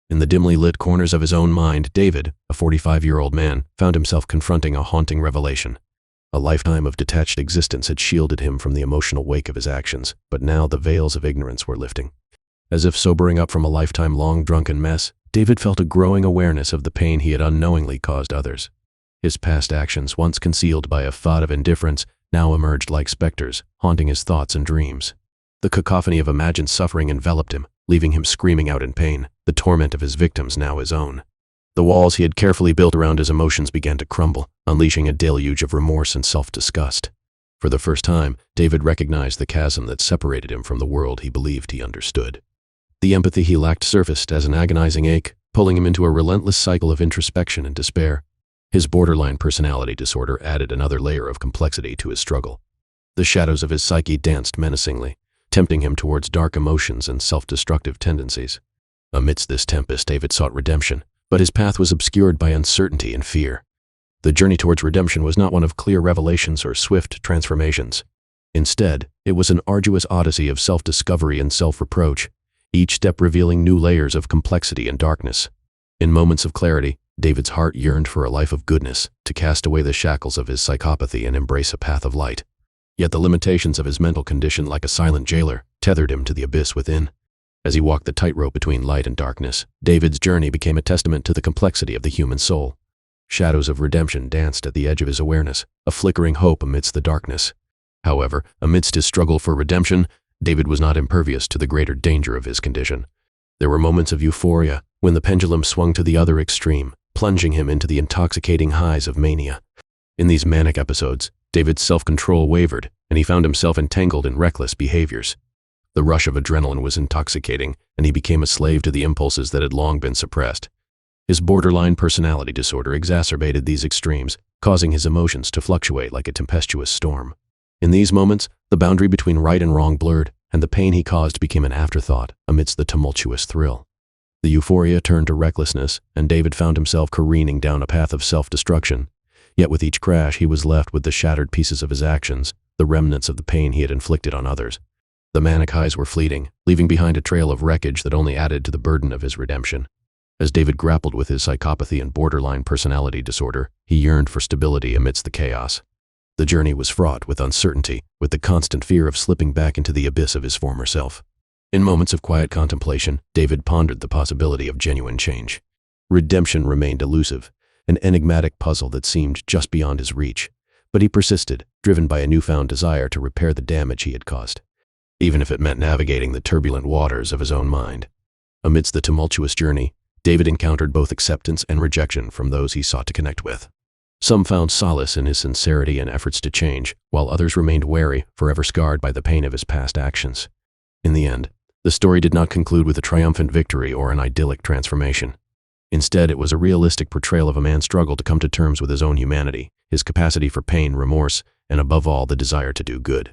In the dimly lit corners of his own mind, David, a 45-year-old man, found himself confronting a haunting revelation. A lifetime of detached existence had shielded him from the emotional wake of his actions, but now the veils of ignorance were lifting. As if sobering up from a lifetime-long drunken mess, David felt a growing awareness of the pain he had unknowingly caused others. His past actions, once concealed by a facade of indifference, now emerged like specters, haunting his thoughts and dreams. The cacophony of imagined suffering enveloped him, leaving him screaming out in pain, the torment of his victims now his own. The walls he had carefully built around his emotions began to crumble, unleashing a deluge of remorse and self-disgust. For the first time, David recognized the chasm that separated him from the world he believed he understood. The empathy he lacked surfaced as an agonizing ache, pulling him into a relentless cycle of introspection and despair. His borderline personality disorder added another layer of complexity to his struggle. The shadows of his psyche danced menacingly, tempting him towards dark emotions and self-destructive tendencies. Amidst this tempest, David sought redemption, but his path was obscured by uncertainty and fear. The journey towards redemption was not one of clear revelations or swift transformations. Instead, it was an arduous odyssey of self-discovery and self-reproach, each step revealing new layers of complexity and darkness. In moments of clarity, David's heart yearned for a life of goodness, to cast away the shackles of his psychopathy and embrace a path of light. Yet the limitations of his mental condition, like a silent jailer, tethered him to the abyss within. As he walked the tightrope between light and darkness, David's journey became a testament to the complexity of the human soul. Shadows of redemption danced at the edge of his awareness, a flickering hope amidst the darkness. However, amidst his struggle for redemption, David was not impervious to the greater danger of his condition. There were moments of euphoria, when the pendulum swung to the other extreme, plunging him into the intoxicating highs of mania. In these manic episodes, David's self-control wavered, and he found himself entangled in reckless behaviors. The rush of adrenaline was intoxicating, and he became a slave to the impulses that had long been suppressed. His borderline personality disorder exacerbated these extremes, causing his emotions to fluctuate like a tempestuous storm. In these moments, the boundary between right and wrong blurred, and the pain he caused became an afterthought amidst the tumultuous thrill. The euphoria turned to recklessness, and David found himself careening down a path of self-destruction. Yet with each crash, he was left with the shattered pieces of his actions, the remnants of the pain he had inflicted on others. The manic highs were fleeting, leaving behind a trail of wreckage that only added to the burden of his redemption. As David grappled with his psychopathy and borderline personality disorder, he yearned for stability amidst the chaos. The journey was fraught with uncertainty, with the constant fear of slipping back into the abyss of his former self. In moments of quiet contemplation, David pondered the possibility of genuine change. Redemption remained elusive, an enigmatic puzzle that seemed just beyond his reach, but he persisted, driven by a newfound desire to repair the damage he had caused, even if it meant navigating the turbulent waters of his own mind. Amidst the tumultuous journey, David encountered both acceptance and rejection from those he sought to connect with. Some found solace in his sincerity and efforts to change, while others remained wary, forever scarred by the pain of his past actions. In the end, the story did not conclude with a triumphant victory or an idyllic transformation. Instead, it was a realistic portrayal of a man's struggle to come to terms with his own humanity, his capacity for pain, remorse, and above all, the desire to do good.